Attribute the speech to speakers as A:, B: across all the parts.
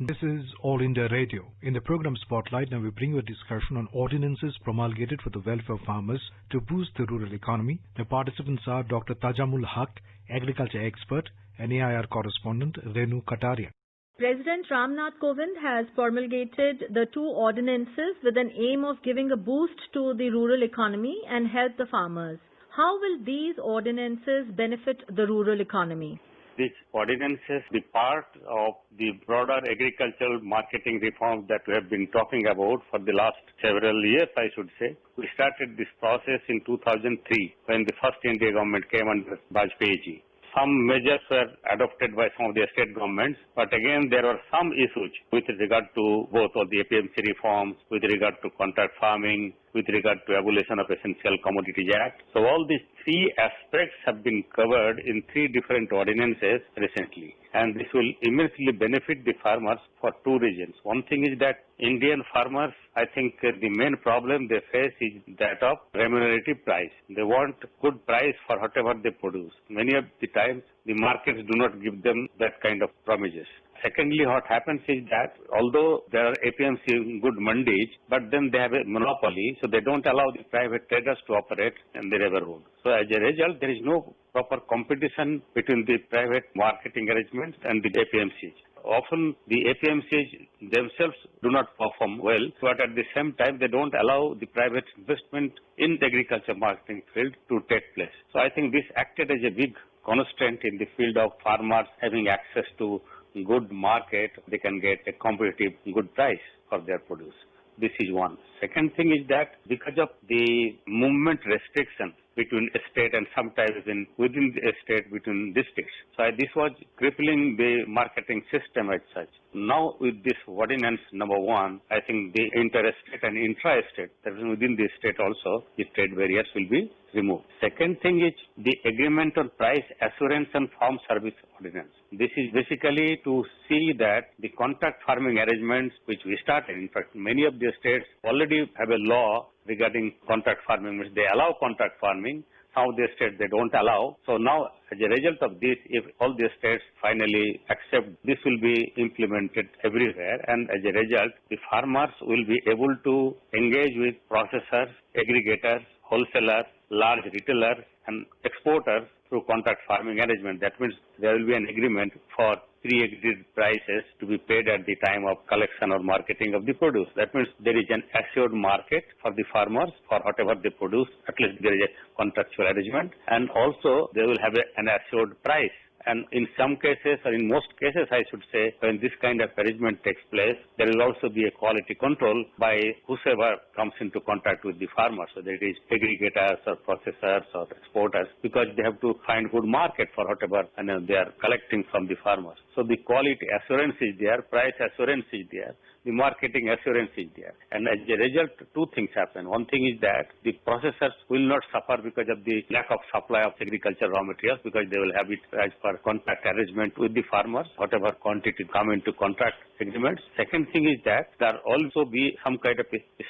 A: This is All India Radio. In the program Spotlight, now we bring you a discussion on ordinances promulgated for the welfare of farmers to boost the rural economy. The participants are Dr. Tajamul Haq, agriculture expert, and AIR correspondent Renu Kataria.
B: President Ramnath Kovind has promulgated the two ordinances with an aim of giving a boost to the rural economy and help the farmers. How will these ordinances benefit the rural economy?
C: These ordinances be part of the broader agricultural marketing reforms that we have been talking about for the last several years, I should say. We started this process in 2003 when the first India government came under Vajpayee. Some measures were adopted by some of the state governments, but again there were some issues with regard to both of the APMC reforms, with regard to contract farming, with regard to abolition of Essential Commodities Act. So all these three aspects have been covered in three different ordinances recently. And this will immensely benefit the farmers for two reasons. One thing is that Indian farmers, I think the main problem they face is that of remunerative price. They want good price for whatever they produce. Many of the times the markets do not give them that kind of promises. Secondly, what happens is that although there are APMC good mandis, but then they have a monopoly, so they don't allow the private traders to operate in the neighborhood. So as a result, there is no proper competition between the private marketing arrangements and the APMCs. Often the APMCs themselves do not perform well, but at the same time they don't allow the private investment in the agriculture marketing field to take place. So I think this acted as a big constraint in the field of farmers having access to good market. They can get a competitive good price for their produce. This is one. Second thing is that because of the movement restrictions between state and sometimes within the state between districts. So this was crippling the marketing system as such. Now with this ordinance number 1, I think the inter-state and intra-state, that is within the state also, the trade barriers will be removed. Second thing is the agreement on price assurance and farm service ordinance. This is basically to see that the contract farming arrangements which we started, in fact many of the states already have a law regarding contract farming, which they allow contract farming. Some of the states they don't allow. So now as a result of this, if all the states finally accept, this will be implemented everywhere, and as a result the farmers will be able to engage with processors, aggregators, wholesalers, large retailers and exporters through contract farming arrangement. That means there will be an agreement for pre-agreed prices to be paid at the time of collection or marketing of the produce. That means there is an assured market for the farmers for whatever they produce. At least there is a contractual arrangement, and also they will have an assured price. And in some cases, or in most cases I should say, when this kind of arrangement takes place, there will also be a quality control by whosoever comes into contact with the farmers, whether it is aggregators or processors or exporters, because they have to find good market for whatever they are collecting from the farmers. So the quality assurance is there, price assurance is there, the marketing assurance is there. And as a result, two things happen. One thing is that the processors will not suffer because of the lack of supply of agricultural raw materials, because they will have it as per contract arrangement with the farmers, whatever quantity come into contract agreements. Second thing is that there also be some kind of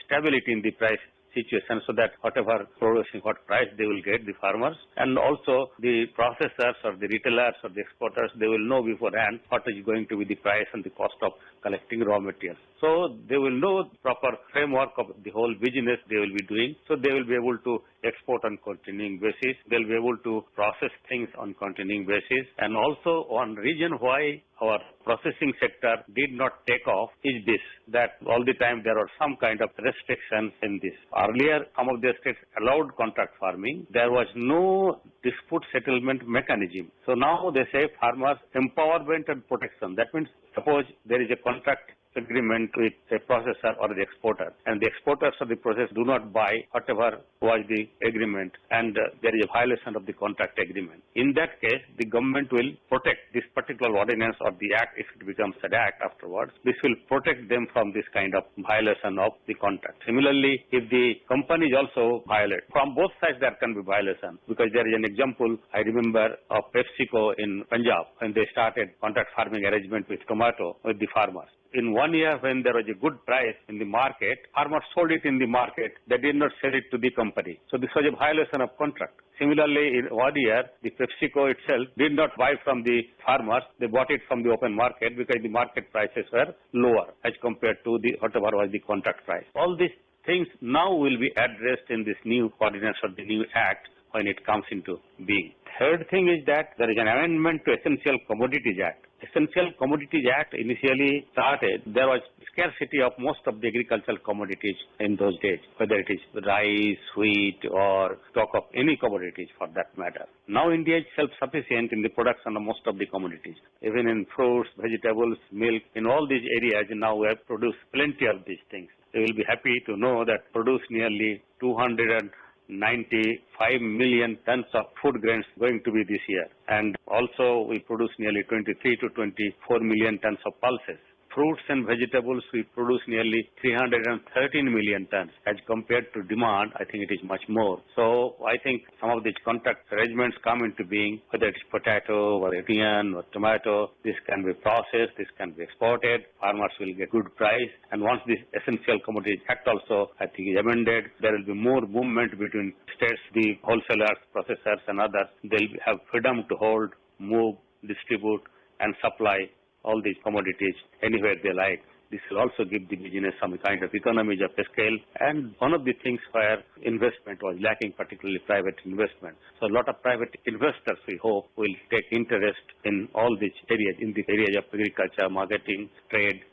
C: stability in the price situation, so that whatever producing, what price they will get, the farmers, and also the processors or the retailers or the exporters, they will know beforehand what is going to be the price and the cost of collecting raw materials. So they will know proper framework of the whole business they will be doing. So they will be able to export on continuing basis. They will be able to process things on continuing basis. And also one reason why our processing sector did not take off is this, that all the time there are some kind of restrictions in this. Earlier, some of the states allowed contract farming. There was no dispute settlement mechanism. So now they say farmers empowerment and protection. That means suppose there is a contract agreement with a processor or the exporter, and the exporters or the processor do not buy whatever was the agreement, and there is a violation of the contract agreement. In that case, the government will protect this particular ordinance or the act, if it becomes an act afterwards. This will protect them from this kind of violation of the contract. Similarly, if the companies also violate, from both sides there can be violation, because there is an example I remember of PepsiCo in Punjab when they started contract farming arrangement with tomato with the farmers. in 1 year when there was a good price in the market, farmers sold it in the market. They did not sell it to the company. So this was a violation of contract. Similarly, in 1 year, the PepsiCo itself did not buy from the farmers. They bought it from the open market because the market prices were lower as compared to the whatever was the contract price. All these things now will be addressed in this new ordinance or the new act when it comes into being. Third thing is that there is an amendment to Essential Commodities Act. Essential Commodities Act initially started, there was scarcity of most of the agricultural commodities in those days, whether it is rice, wheat or stock of any commodities for that matter. Now India is self-sufficient in the production of most of the commodities. Even in fruits, vegetables, milk, in all these areas now we have produced plenty of these things. You will be happy to know that produced nearly 295 million tons of food grains going to be this year. And also we produce nearly 23 to 24 million tons of pulses. Fruits and vegetables, we produce nearly 313 million tons. As compared to demand, I think it is much more. So I think some of these contract arrangements come into being, whether it's potato or onion or tomato, this can be processed, this can be exported, farmers will get good price. And once this Essential Commodities Act also, I think, is amended, there will be more movement between states, the wholesalers, processors and others. They'll have freedom to hold, move, distribute and supply all these commodities anywhere they like. This will also give the business some kind of economies of scale. And one of the things where investment was lacking, particularly private investment. So a lot of private investors, we hope, will take interest in all these areas, in the areas of agriculture, marketing, trade,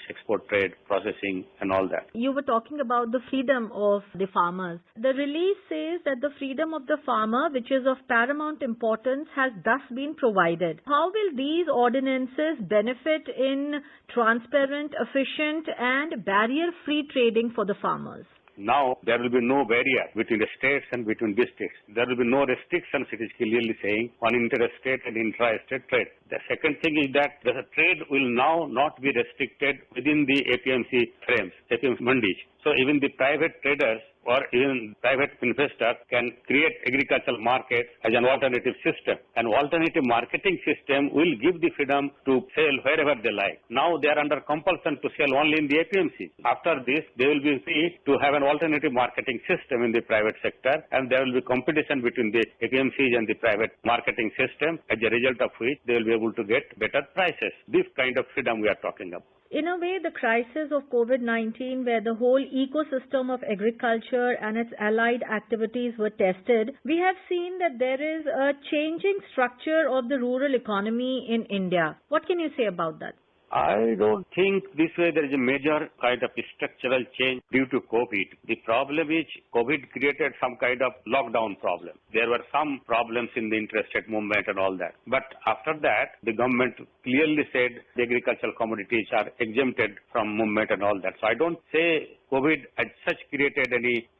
C: export trade, processing and all that.
B: You were talking about the freedom of the farmers. The release says that the freedom of the farmer, which is of paramount importance, has thus been provided. How will these ordinances benefit in transparent, efficient and barrier-free trading for the farmers?
C: Now, there will be no barrier between the states and between districts. There will be no restrictions, it is clearly saying, on interstate and intra-state trade. The second thing is that the trade will now not be restricted within the APMC frames, APMC mandis. So even the private traders or even private investors can create agricultural markets as an alternative system. An alternative marketing system will give the freedom to sell wherever they like. Now they are under compulsion to sell only in the APMC. After this, they will be free to have an alternative marketing system in the private sector, and there will be competition between the APMCs and the private marketing system, as a result of which they will be able to get better prices. This kind of freedom we are talking about.
B: In a way, the crisis of COVID-19, where the whole ecosystem of agriculture and its allied activities were tested, we have seen that there is a changing structure of the rural economy in India. What can you say about that?
C: I don't think this way there is a major kind of structural change due to COVID. The problem is COVID created some kind of lockdown problem. There were some problems in the interstate movement and all that. But after that, the government clearly said the agricultural commodities are exempted from movement and all that. So I don't say COVID as such created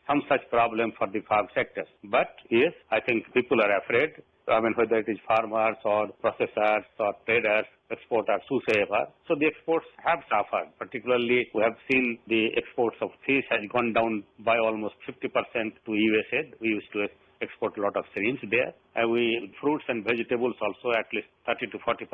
C: some such problem for the farm sectors. But yes, I think people are afraid. I mean, whether it is farmers or processors or traders, exporters, whosoever. So the exports have suffered. Particularly, we have seen the exports of fish has gone down by almost 50% to USA. We used to export a lot of shrimps there. And fruits and vegetables also, at least 30 to 40%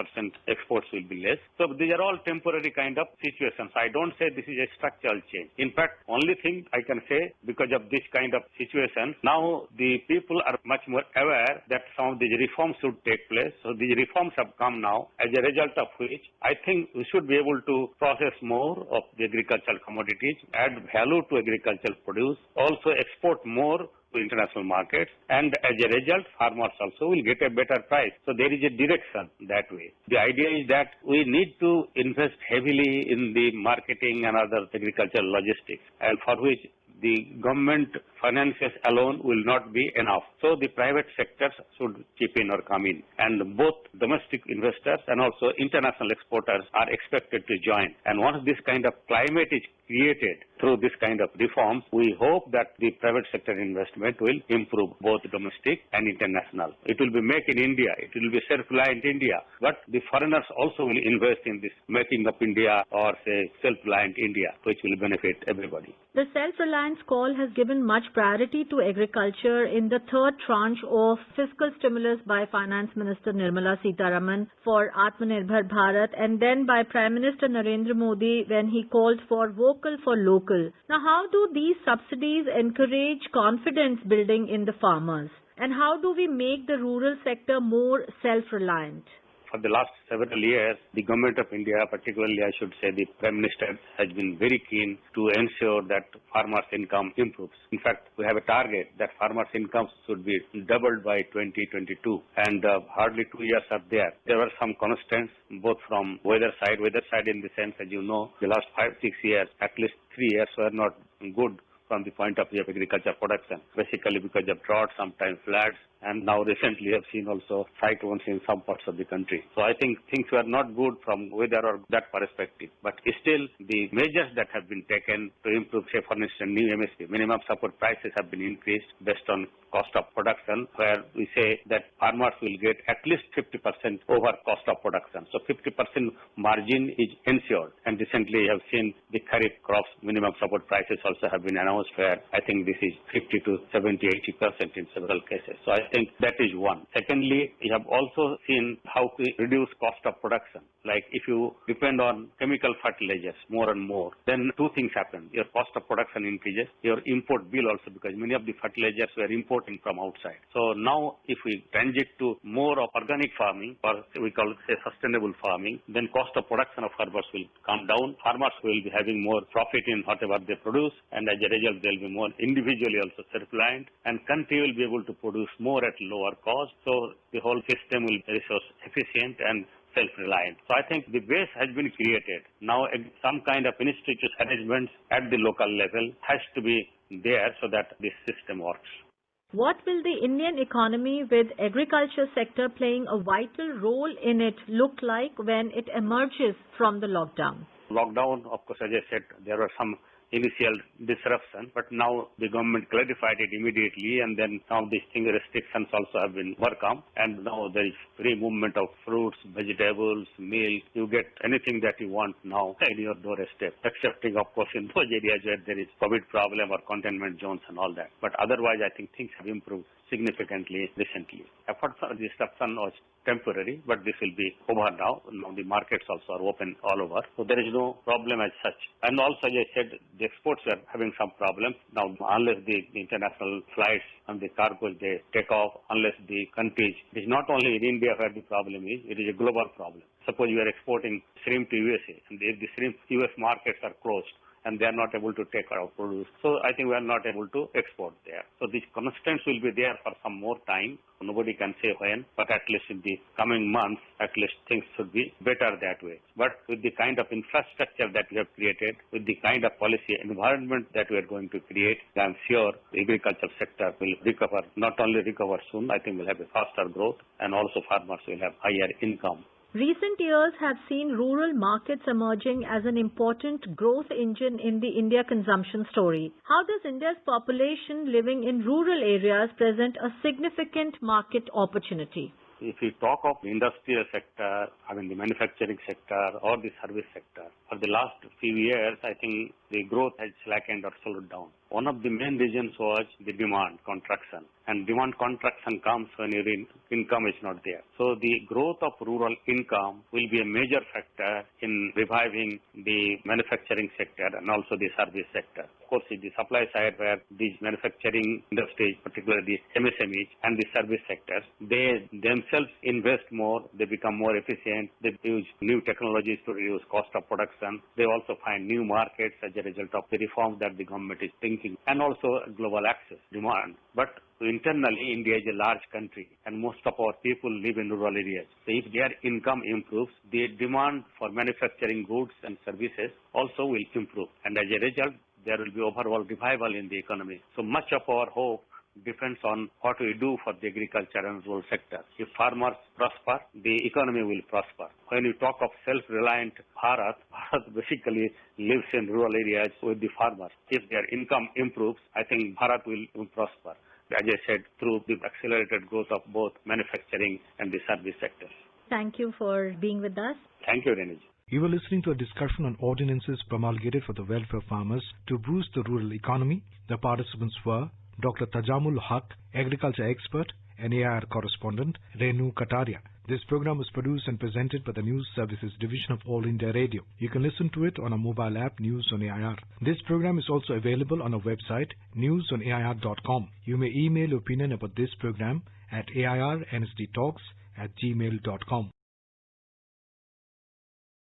C: exports will be less. So these are all temporary kind of situations. I don't say this is a structural change. In fact, only thing I can say, because of this kind of situation, now the people are much more aware that some of these reforms should take place. So these reforms have come now, as a result of which I think we should be able to process more of the agricultural commodities, add value to agricultural produce, also export more to international markets, and as a result, farmers also will get a better price. So there is a direction that way. The idea is that we need to invest heavily in the marketing and other agricultural logistics, and for which the government finances alone will not be enough. So the private sectors should chip in or come in. And both domestic investors and also international exporters are expected to join. And once this kind of climate is created through this kind of reforms, we hope that the private sector investment will improve both domestic and international. It will be Make in India, it will be Self-Reliant India, but the foreigners also will invest in this Making up India or say Self-Reliant India, which will benefit everybody.
B: The self-reliance call has given much priority to agriculture in the third tranche of fiscal stimulus by Finance Minister Nirmala Sitharaman for Atmanirbhar Bharat, and then by Prime Minister Narendra Modi when he called for vocal for local. Now, how do these subsidies encourage confidence building in the farmers? And how do we make the rural sector more self-reliant?
C: For the last several years, the Government of India, particularly I should say the Prime Minister, has been very keen to ensure that farmers' income improves. In fact, we have a target that farmers' income should be doubled by 2022, and hardly 2 years are there. There were some constraints, both from weather side in the sense, as you know, the last 5-6 years, at least 3 years were not good from the point of view of agriculture production, basically because of drought, sometimes floods, and now recently we have seen also cyclones in some parts of the country. So I think things were not good from weather or that perspective. But still, the measures that have been taken to improve, say for instance, new MSP, minimum support prices have been increased based on cost of production, where we say that farmers will get at least 50% over cost of production. So 50% margin is ensured. And recently you have seen the Kharif crops minimum support prices also have been announced, where I think this is 50 to 70, 80% in several cases. So I think that is one. Secondly, we have also seen how to reduce cost of production. Like if you depend on chemical fertilizers more and more, then two things happen. Your cost of production increases, your import bill also, because many of the fertilizers were importing from outside. So now if we transit to more of organic farming, or we call it say sustainable farming, then cost of production of herbs will come down. Farmers will be having more profit in whatever they produce, and as a result they will be more individually also self-reliant, and country will be able to produce more at lower cost. So the whole system will be resource efficient and self-reliant. So I think the base has been created. Now some kind of institutional arrangements at the local level has to be there so that this system works.
B: What will the Indian economy with agriculture sector playing a vital role in it look like when it emerges from the lockdown?
C: Lockdown, of course, as I said, there were some initial disruption, but now the government clarified it immediately, and then some of these restrictions also have been overcome, and now there is free movement of fruits, vegetables, milk. You get anything that you want now in your doorstep, excepting of course in those areas where there is COVID problem or containment zones and all that. But otherwise I think things have improved significantly recently. Effort for disruption was temporary, but this will be over now. Now the markets also are open all over, so there is no problem as such. And also, as I said, the exports are having some problems now, unless the international flights and the cargoes they take off, unless the countries, it is not only in India where the problem is, it is a global problem. Suppose you are exporting shrimp to USA, and if the shrimp US markets are closed, and they are not able to take our produce. So I think we are not able to export there. So these constraints will be there for some more time. Nobody can say when, but at least in the coming months, at least things should be better that way. But with the kind of infrastructure that we have created, with the kind of policy environment that we are going to create, I am sure the agriculture sector will recover, not only recover soon, I think we'll have a faster growth, and also farmers will have higher income.
B: Recent years have seen rural markets emerging as an important growth engine in the India consumption story. How does India's population living in rural areas present a significant market opportunity?
C: If we talk of the industrial sector, the manufacturing sector or the service sector, for the last few years, I think the growth has slackened or slowed down. One of the main reasons was the demand contraction. And demand contraction comes when your income is not there. So the growth of rural income will be a major factor in reviving the manufacturing sector and also the service sector. Of course, in the supply side where these manufacturing industries, particularly the MSMEs and the service sectors, they themselves invest more, they become more efficient, they use new technologies to reduce cost of production. They also find new markets as a result of the reforms that the government is thinking, and also global access, demand. But internally, India is a large country and most of our people live in rural areas. So if their income improves, the demand for manufacturing goods and services also will improve. And as a result, there will be overall revival in the economy. So much of our hope depends on what we do for the agriculture and rural sector. If farmers prosper, the economy will prosper. When you talk of self-reliant Bharat, Bharat basically lives in rural areas with the farmers. If their income improves, I think Bharat will prosper. As I said, through the accelerated growth of both manufacturing and the service sectors.
B: Thank you for being with us.
C: Thank you, Renuji.
A: You were listening to a discussion on ordinances promulgated for the welfare of farmers to boost the rural economy. The participants were Dr. Tajamul Haq, agriculture expert, and AIR correspondent Renu Kataria. This program was produced and presented by the News Services Division of All India Radio. You can listen to it on our mobile app News on AIR. This program is also available on our website newsonair.com. You may email your opinion about this program at airnsdtalks@gmail.com.